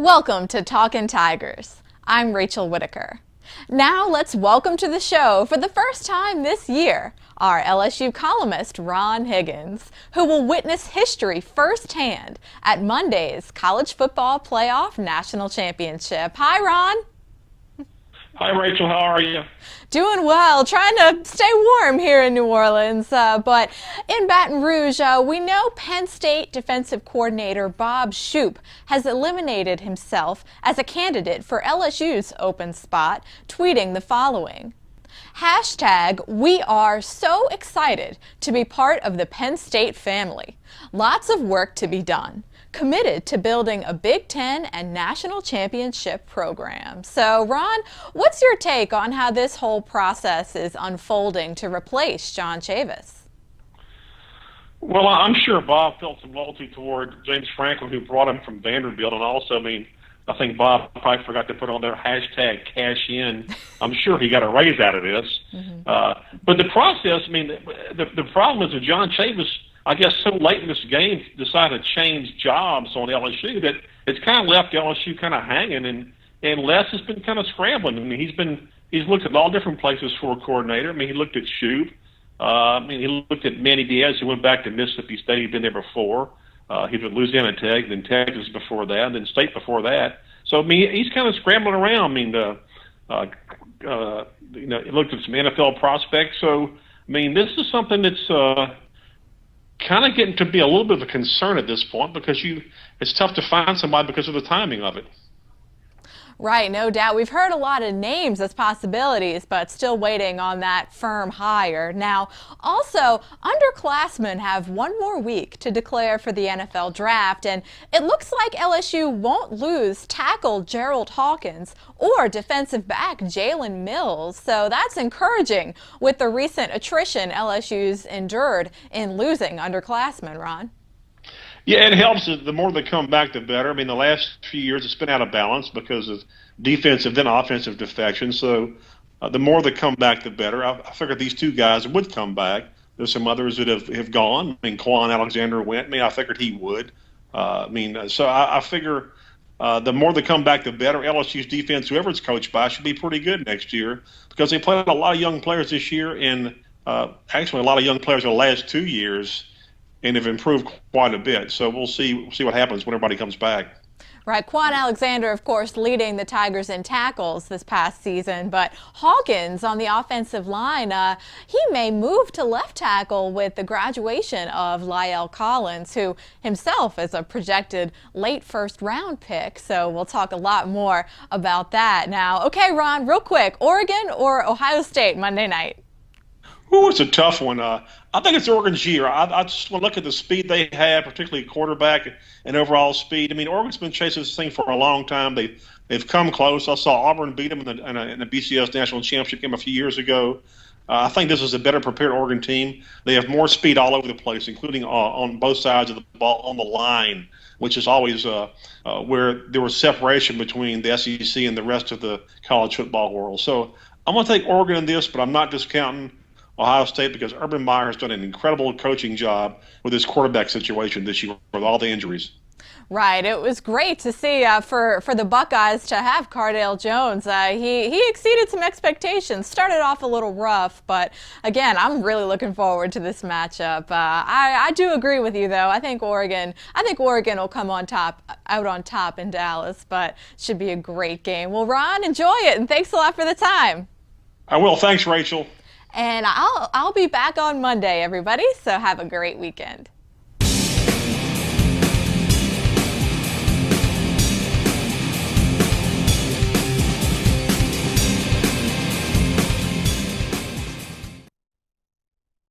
Welcome to Talkin Tigers. I'm Rachel Whittaker. Now let's welcome to the show for the first time this year our LSU columnist Ron Higgins, who will witness history firsthand at Monday's College Football Playoff National Championship. Hi, Ron. Hi, Rachel. How are you? Doing well, trying to stay warm here in New Orleans, but in Baton Rouge, we know Penn State defensive coordinator Bob Shoop has eliminated himself as a candidate for LSU's open spot, tweeting the following. Hashtag, we are so excited to be part of the Penn State family. Lots of work to be done. Committed to building a Big Ten and national championship program. So, Ron, what's your take on how this whole process is unfolding to replace John Chavis? Well, I'm sure Bob felt some loyalty toward James Franklin, who brought him from Vanderbilt, and also, I think Bob probably forgot to put on their hashtag cash in. I'm sure he got a raise out of this. But the process, the problem is that John Chavis, I guess, so late in this game decided to change jobs on LSU that it's kind of left LSU kind of hanging, and Les has been kind of scrambling. He's looked at all different places for a coordinator. He looked at Shoop. He looked at Manny Diaz, who went back to Mississippi State. He'd been there before. He was at Louisiana Tech, then Texas before that, and then State before that. So he's kind of scrambling around. He looked at some NFL prospects. So this is something that's kind of getting to be a little bit of a concern at this point because it's tough to find somebody because of the timing of it. Right, no doubt. We've heard a lot of names as possibilities, but still waiting on that firm hire. Now, also, underclassmen have one more week to declare for the NFL draft, and it looks like LSU won't lose tackle Gerald Hawkins or defensive back Jalen Mills. So that's encouraging with the recent attrition LSU's endured in losing underclassmen, Ron. Yeah, it helps. The more they come back, the better. The last few years it's been out of balance because of defensive then offensive defection. So the more they come back, the better. I figured these two guys would come back. There's some others that have gone. Quan Alexander went. I figured he would. So I figure the more they come back, the better. LSU's defense, whoever it's coached by, should be pretty good next year because they played a lot of young players this year and actually a lot of young players in the last 2 years and have improved quite a bit. So we'll see what happens when everybody comes back. Right. Quan Alexander, of course, leading the Tigers in tackles this past season. But Hawkins on the offensive line, he may move to left tackle with the graduation of La'el Collins, who himself is a projected late first-round pick. So we'll talk a lot more about that. Now, okay, Ron, real quick, Oregon or Ohio State Monday night? Ooh, it's a tough one. I think it's Oregon's year. I just want to look at the speed they have, particularly quarterback and overall speed. Oregon's been chasing this thing for a long time. They've come close. I saw Auburn beat them in the BCS National Championship game a few years ago. I think this is a better prepared Oregon team. They have more speed all over the place, including on both sides of the ball on the line, which is always where there was separation between the SEC and the rest of the college football world. So I'm going to take Oregon in this, but I'm not discounting Ohio State because Urban Meyer has done an incredible coaching job with his quarterback situation this year with all the injuries. Right. It was great to see for the Buckeyes to have Cardale Jones. He exceeded some expectations. Started off a little rough, but again, I'm really looking forward to this matchup. I do agree with you, though. I think Oregon will come out on top in Dallas, but it should be a great game. Well, Ron, enjoy it, and thanks a lot for the time. I will. Thanks, Rachel. And I'll be back on Monday, everybody, so have a great weekend.